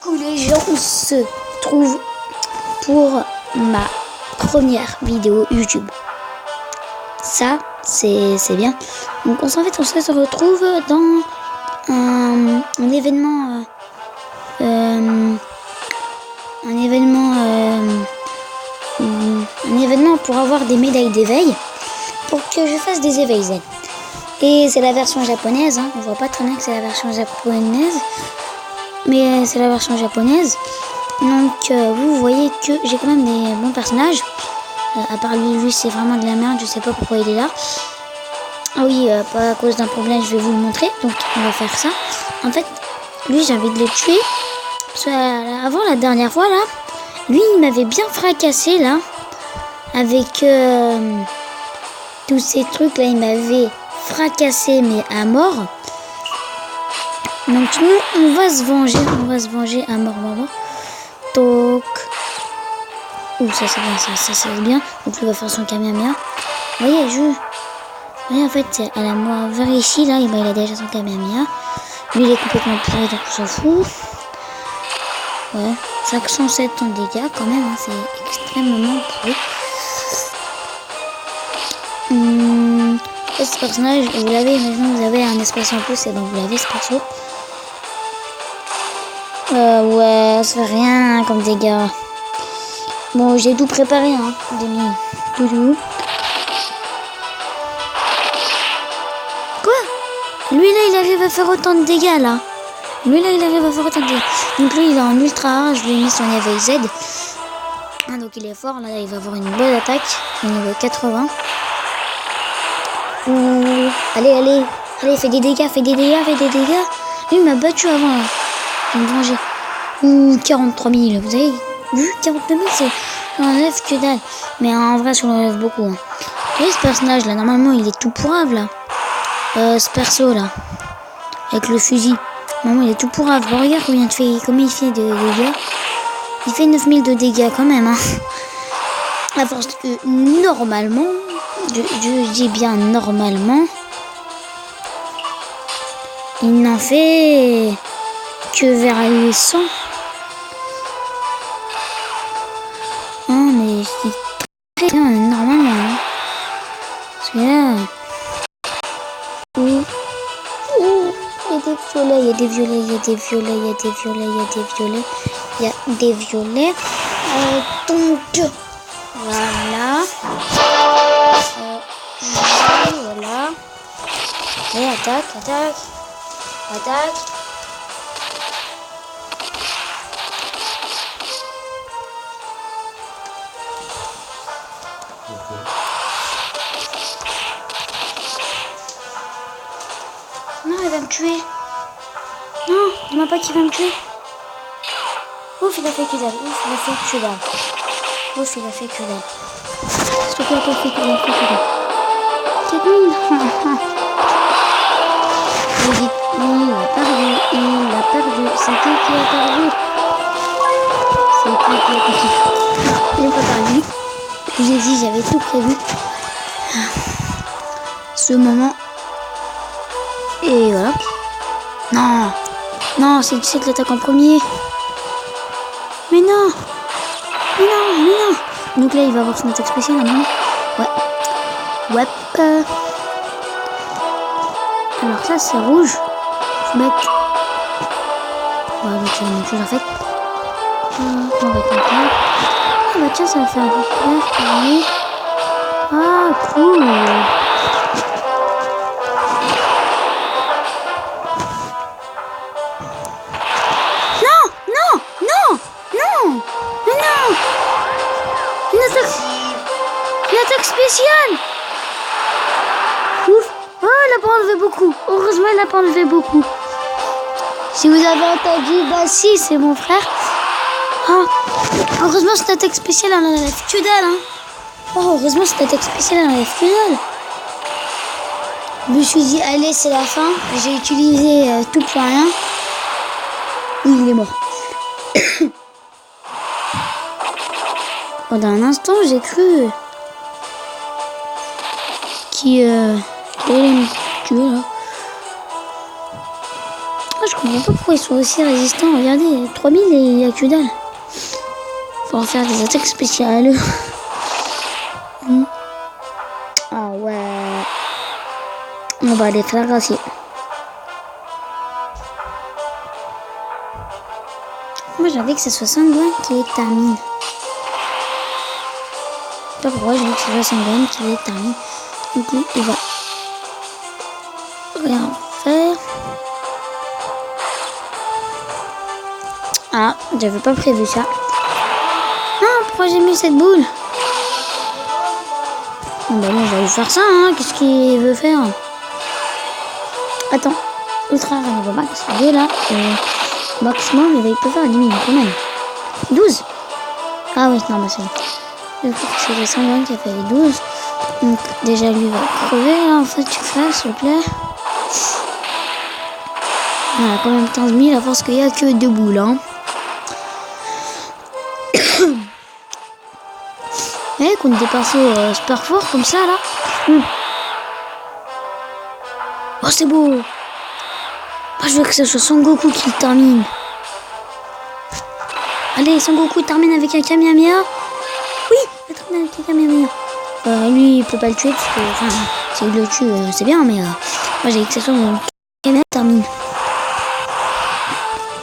Coucou les gens, on se trouve pour ma première vidéo YouTube. Ça, c'est bien. Donc on se retrouve dans un événement pour avoir des médailles d'éveil, pour que je fasse des éveils zen. Et c'est la version japonaise, hein. On voit pas très bien que c'est la version japonaise, mais c'est la version japonaise. Donc vous voyez que j'ai quand même des bons personnages. À part lui c'est vraiment de la merde, je sais pas pourquoi il est là. Ah oui, pas à cause d'un problème, je vais vous le montrer. Donc on va faire ça. En fait, lui j'ai envie de le tuer. Parce que, avant la dernière fois là, lui il m'avait bien fracassé là. Avec tous ces trucs là, il m'avait fracassé mais à mort. Donc nous on va se venger à mort. Donc ça c'est bien, ça c'est bien. Donc lui va faire son Kamehameha. Vous voyez en fait à la moi vers ici là, il a déjà son Kamehameha. Lui il est complètement pourri donc on s'en fout. Ouais, 507 en dégâts quand même, hein, c'est extrêmement pourri. Ce personnage, vous l'avez, maintenant vous avez un espace en plus et donc vous l'avez ce perso. Ouais, ça fait rien comme dégâts. Bon, j'ai tout préparé, hein, tout. Quoi? Lui là, il arrive à faire autant de dégâts là. Donc lui il est en ultra rare, je lui ai mis son éveil Z. Ah, donc il est fort, là il va avoir une bonne attaque, au niveau 80. Allez, fais des dégâts. Lui il m'a battu avant là. Je vais me venger. 43 000, vous avez vu 49 000, c'est j'enlève que dalle. Mais en vrai, je l'enlève beaucoup. Hein. Vous voyez ce personnage là, normalement il est tout pourrave là. Ce perso là, avec le fusil. Normalement il est tout pourrave. Bon, regarde combien il fait de dégâts. Il fait 9000 de dégâts quand même. Hein. À force que normalement, je dis bien normalement, il n'en fait que vers les 100. Oh mais c'est très bien normalement. Hein. Parce que là, il y a des violets. Donc voilà. Voilà. Et attaque. Non, il va me tuer. Non, dis-moi pas qu'il va me tuer. Ouf, il a fait que dalle. S'il te plaît, il a fait que dalle. C'est nul. Il a perdu. C'est qui a perdu? Il n'a pas perdu. Je vous ai dit, j'avais tout prévu. Ce moment. Et voilà. Non, c'est de l'attaque en premier. Mais non. Donc là, il va avoir son attaque spéciale, non? Ouais. Alors ça, c'est rouge. Je vais mettre... Ouais, donc c'est la même chose en fait. On va mettre un peu. Ah bah tiens, ça va faire du vert. Ah, cool. Une attaque spéciale. Ouf. Oh, elle n'a pas enlevé beaucoup. Heureusement, elle n'a pas enlevé beaucoup. Si vous avez entendu, bah si, c'est mon frère. Oh, heureusement, cette attaque spéciale, elle enlève que dalle. Hein. Oh, heureusement, cette attaque spéciale, elle enlève que dalle. Je me suis dit, allez, c'est la fin. J'ai utilisé tout pour rien. Il est mort. Pendant un instant, j'ai cru qu'il allait me tuer là. Ah, je Je ne sais pas pourquoi ils sont aussi résistants. Regardez, 3000 et il n'y a que dalle. Faut en faire des attaques spéciales. Ah ouais. On va les faire grâcier. Moi j'avais que ce soit Sanguin qui les termine. Je sais pas pourquoi j'avais que ce soit Sanguin qui les termine. Du coup il va rien faire. Ah, j'avais pas prévu ça. Ah, pourquoi j'ai mis cette boule? Bah non, j'allais faire ça, hein. Qu'est-ce qu'il veut faire? Attends, ultra rare niveau max 2 là. Maximum, il peut faire 10 000 quand même. 12. Ah oui, non, bah c'est bon. Je crois que c'est le sanguin qui a fait les 12. Donc déjà lui va crever là, en fait, tu crèves s'il te plaît. Voilà, quand même 15 000 à force qu'il n'y a que 2 boules, hein. Eh, qu'on était passé super fort comme ça là. Oh, c'est beau. Moi, je veux que ce soit Son Goku qui le termine. Allez, Son Goku termine avec un Kamehameha. Oui, il termine avec un Kamehameha. Lui, il peut pas le tuer parce que, enfin, s'il le tue, c'est bien, mais moi, j'ai que ce soit mon Kamehameha termine.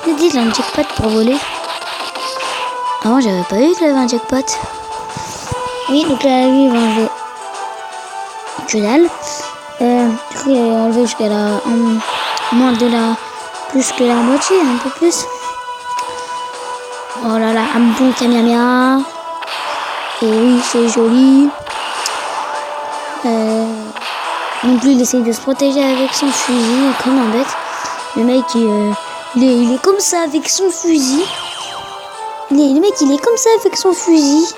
Il a dit qu'il a un jackpot pour voler. Avant, j'avais pas vu qu'il avait un jackpot. Oui, donc là, lui, il va enlever que dalle. Du coup, il va enlever jusqu'à la moins de la plus que la moitié, un peu plus. Oh là là, un bon Kamehameha. Et oui, c'est joli. Donc lui, il essaye de se protéger avec son fusil, comme un bête. Le mec, il est comme ça avec son fusil. Le mec, il est comme ça avec son fusil.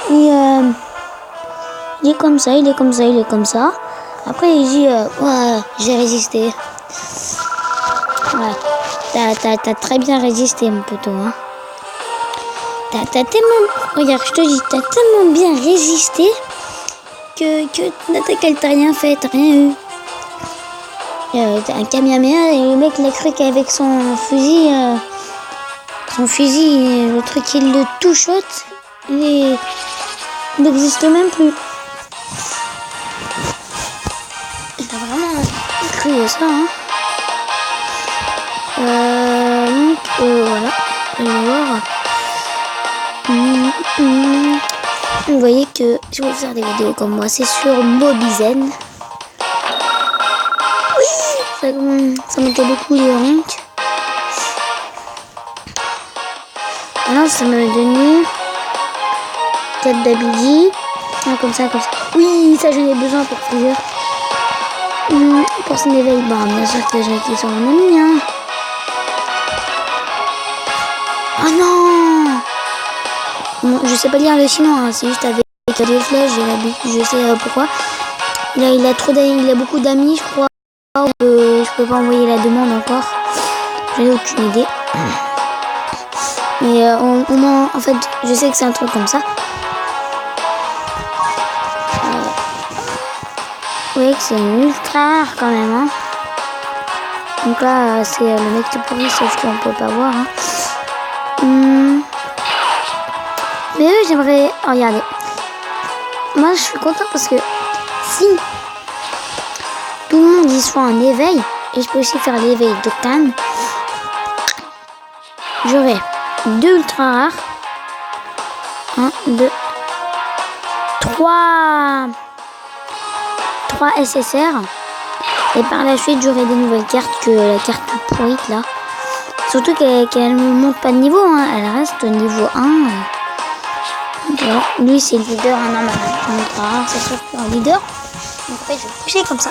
Et il est comme ça, il est comme ça, il est comme ça. Après, il dit, ouais, j'ai résisté. Ouais, t'as très bien résisté, mon poteau, hein. T'as tellement... Regarde, je te dis, t'as tellement bien résisté que l'attaque, elle t'a rien fait, t'as rien eu. T'as un Kamehameha et le mec, il a cru qu'avec son fusil, le truc, il le two-shot, il n'existe même plus. Il a vraiment cru ça, hein. Donc, voilà. Allez voir. Vous voyez que si vous voulez faire des vidéos comme moi, c'est sur Mobizen. Oui, ça me fait beaucoup les ranks. Alors, ça me donne 4 d'Abidi. Comme ça, comme ça. Oui, ça j'en ai besoin pour Freezer. Pour son éveil, bah, bien sûr que j'ai été sur mon ami, hein. Oh non! Bon, je sais pas lire le chinois, hein, c'est juste avec des flèches, j'ai l'habitude, je sais pourquoi. Il a trop d'amis, il a beaucoup d'amis, je crois. Je peux pas envoyer la demande encore. J'en ai aucune idée. Mais en fait, je sais que c'est un truc comme ça. Vous voyez que c'est ultra rare quand même, hein. Donc là, c'est le mec tout pourri, sauf qu'on peut pas voir, hein. Mais eux, j'aimerais... Oh, regardez. Moi, je suis content parce que si tout le monde y soit un éveil, et je peux aussi faire l'éveil d'Octane, j'aurai 2 ultra rares. 1, 2, 3 SSR. Et par la suite, j'aurai des nouvelles cartes que la carte pourrite là. Surtout qu'elle ne monte pas de niveau, hein. Elle reste au niveau 1. Voilà. Lui, c'est le leader, hein, normalement. C'est sûr qu'un leader. Donc en fait, je vais coucher comme ça.